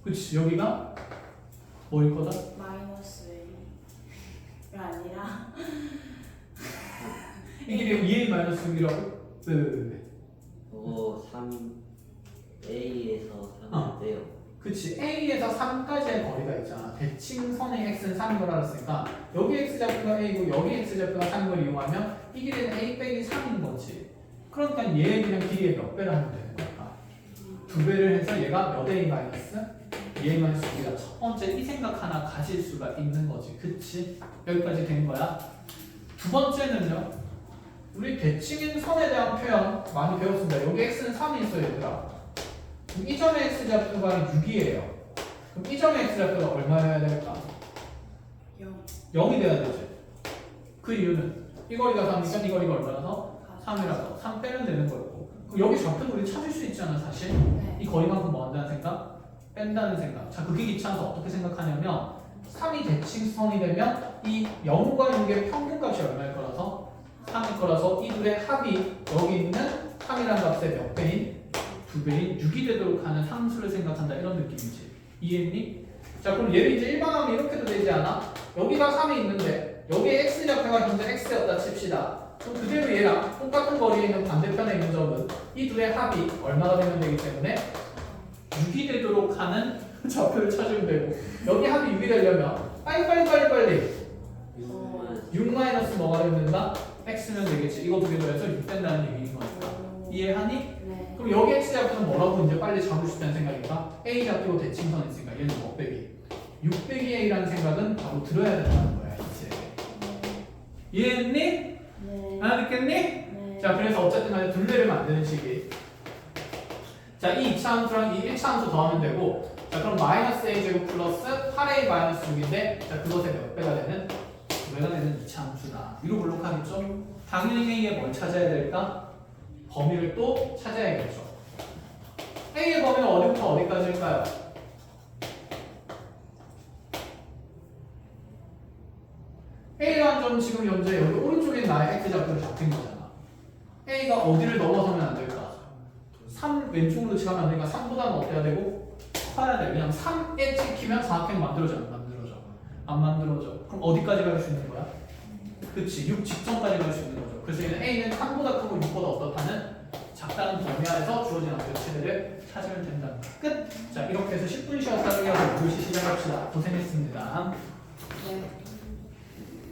그치? 여기가 뭐일 거다? 마이너스 가 아니라 이게 2a 마이너스 6이라고? 왜? 저거 3 A에서 어. 3인데요. 그치 A에서 3까지의 거리가 있잖아. 대칭선의 x는 3인 걸 알았으니까 여기 x좌표가 A고 여기 x좌표가 3인 걸 이용하면 이 길이는 A 빼기 3인 거지. 그러니까 얘 그냥 길이의 몇 배를 하면 되는 거야. 2배를 해서 얘가 몇 A 마이너스 2A 마이너스 6이다. 첫 번째 이 생각 하나 가질 수가 있는 거지. 그치? 여기까지 된 거야. 두 번째는요. 우리 대칭인 선에 대한 표현 많이 배웠습니다. 여기 x는 3이 있어요 얘들아. 그럼 이 점의 x좌표가 6이에요. 그럼 이 점의 x좌표가 얼마여야 될까? 0이 돼야 되지. 그 이유는 이 거리가 3이니까 이 거리가 얼마라서? 3이라서 3 빼면 되는 거였고. 그럼 여기 좌표도 우리 찾을 수 있잖아 사실. 네. 이 거리만큼 뭐 한다는 생각? 뺀다는 생각. 자 그게 귀찮아서 어떻게 생각하냐면 3이 대칭선이 되면 이 0과 6의 평균값이 얼마일 거라서 3일 거라서 이 둘의 합이 여기 있는 3이라는 값의 몇 배인? 2배인 6이 되도록 하는 상수를 생각한다 이런 느낌이지. 이해했니? 자 그럼 얘를 이제 일반하면 이렇게도 되지 않아? 여기가 3이 있는데 여기에 x좌표가 현재 x였다 칩시다. 그럼 그대로 얘랑 똑같은 거리에 있는 반대편에 있는 점은 이 둘의 합이 얼마가 되면 되기 때문에 6이 되도록 하는 좌표를 찾으면 되고 여기 합이 6이 되려면 빨리 6 마이너스 뭐가 되면 된다? x면 되겠지. 이거 두 개 더해서 6 된다는 얘기인 거니까. 이해하니? 네. 그럼 여기 x좌표는 뭐라고 이제 빨리 잡을 수 있다는 생각인가? a 좌표고 대칭선 있으니까 얘는 뭐 빼기 6 빼기 a라는 생각은 바로 들어야 된다는 거야 이제. 이해했니? 네. 알아듣겠니? 네. 자 그래서 어쨌든 간에 둘레를 만드는 식이 자 이 2차 함수랑 이 1차 함수 더하면 되고 자 그럼 마이너스 a 제곱 플러스 8a 마이너스 6인데 자 그것의 몇 배가 되는? 2배가 되는 2차 함수다. 위로 볼록하겠죠? 당연히 a의 뭘 찾아야 될까? 범위를 또 찾아야겠죠. A의 범위는 어디부터 어디까지일까요? A라는 점 지금 현재 여기 오른쪽에 나의 x좌표로 잡힌 거잖아. A가 어디를 넘어서면 안 될까? 3 왼쪽으로 지나면 안 되니까 3보다는 어때야 되고? 커야 돼. 왜냐면 3에 찍히면 4획 만들어져 안 만들어져? 안 만들어져. 그럼 어디까지 갈 수 있는 거야? 그치 6 직전까지 갈 수 있는 거죠. 그래서 얘는 A는 3보다 크고 6보다 어떻다는 작다는 범위 안에서 주어진 합계치를 찾으면 된다. 끝! 자 이렇게 해서 10분 쉬었다가 2시 시작합시다. 고생했습니다. 네.